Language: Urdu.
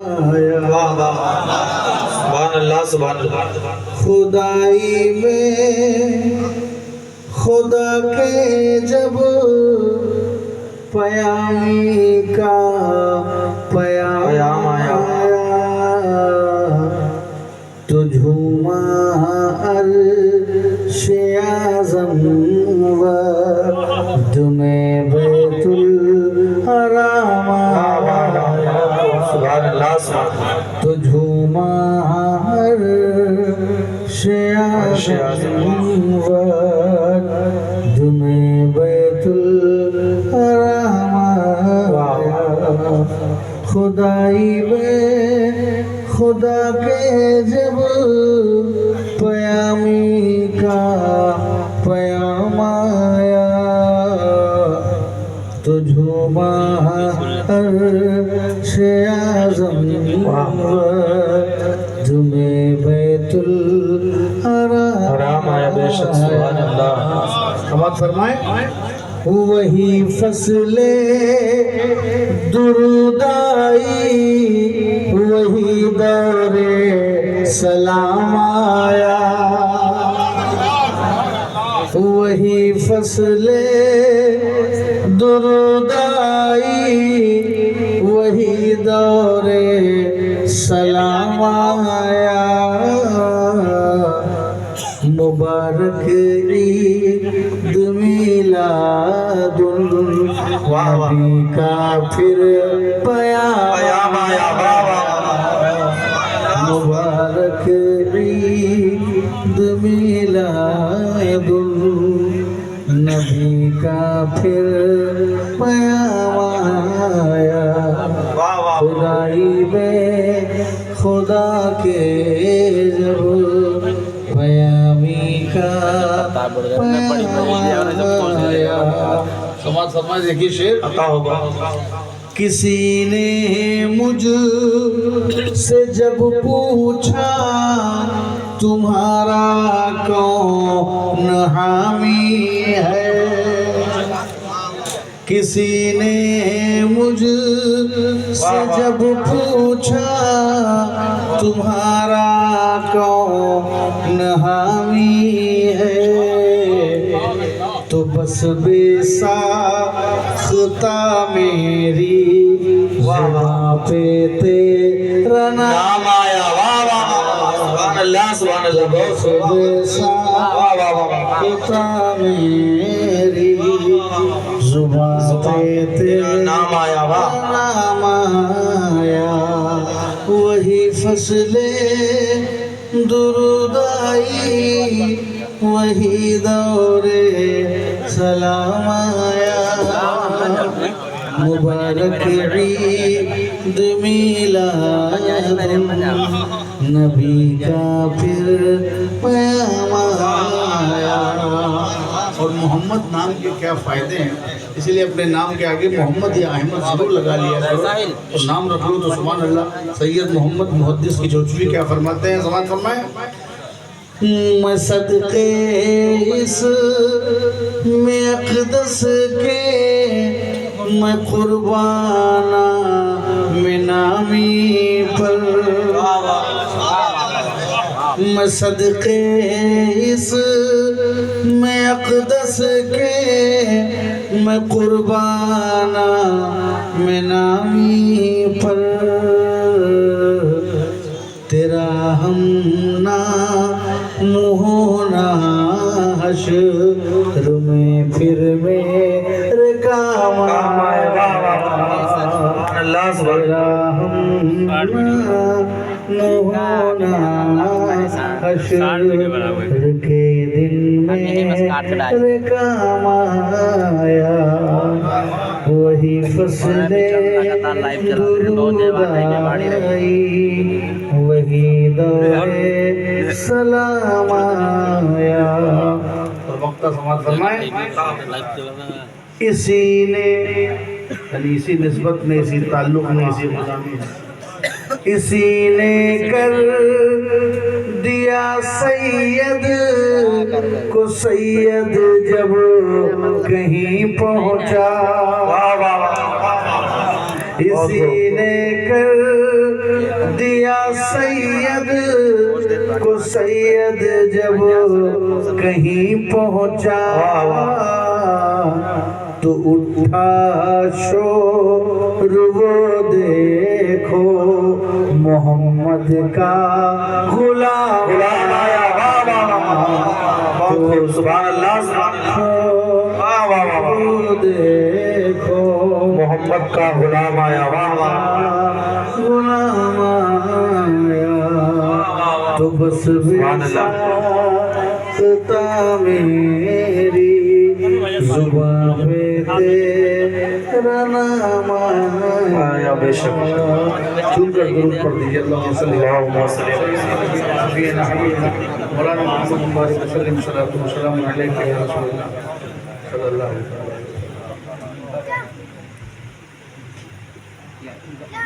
سبحان اللہ سبحان اللہ. خدائی میں خدا کے جب پیامی کا پیام آیا تو جھوما عرش اعظم و دمیں بیت الحرام آیا سبحان اللہ سبحان اللہ. تو جھوما عرش اعظم و دمیں بیت الحرام آیا خدائی میں خدا کے جب پیامی کا پیام آیا تو جھوما عرش اعظم تمہیں بیت الحرام آیا. بے شک سبحان اللہ. سماعت فرمائیں. وہی فصل درود آئی وہی دور سلام آیا وہی فصل درود آئی وہی دور سلام آیا مبارک عید میلاد النبی کا پھر پیام آیا مبارک عید میلاد النبی کا پھر پیام آیا خدائی میں خدا کے جب پیامی کا پیام آیا. سماعت فرمائیں. دیکھیے شعر عطا ہوگا. کسی نے مجھ سے جب پوچھا تمہارا کون حامی ہے کسی نے مجھ سے جب پوچھا تمہارا کون حامی ہے تو بس بے ساختہ میری زباں پہ تیرا نام آیا. سبحان اللہ سبحان اللہ. بس بے ساختہ میری زباں پہ تیرا نام آیا. نام آیا وہی فصل درود آئی وہی دور سلام آیا مبارک عید میلاد نبی کا پھر پیام آیا. اور محمد نام کے کیا فائدے ہیں اسی لیے اپنے نام کے آگے محمد یا احمد ضرور لگا لیا کرو اور نام رکھ لو تو سبحان اللہ. سید محمد محدث کی جوچوی کیا فرماتے ہیں. سماعت فرمائیں. میں صدقے اس میں اقدس کے میں قربانہ میں نامی پر میں صدقے اس میں اقدس کے میں قربانہ میں نامی پر تیرا ہم نام ہونا حشر میں پھر میرے کام آیا تیرا ہم نام ہونا حشر کے دن میرے کام آیا وہی فصل درود آئی وہی دور سلام آیا. اور وقتہ سماعت فرمائیں. اسی نے یعنی اسی نسبت میں اسی تعلق میں اسی غلامی اسی نے کر دیا سید کو سید جب کہیں پہنچا اسی نے کر سید جب کہیں پہنچا تو اٹھا شور وہ دیکھو محمد کا غلام آیا سبحان اللہ سبحان اللہ دیکھو محمد کا غلام آیا واہ واہ غلام آیا تو بس بساتا میری زباں پہ تیرا نام آیا بے شک چون کر درود پڑھ دیجئے اللہم صلی اللہم صلی نبینا حبیبنا مولانا محمد مبارک وسلم صلی اللہ علیہ وسلم علیہ رسول اللہ صلی اللہ علیہ وسلم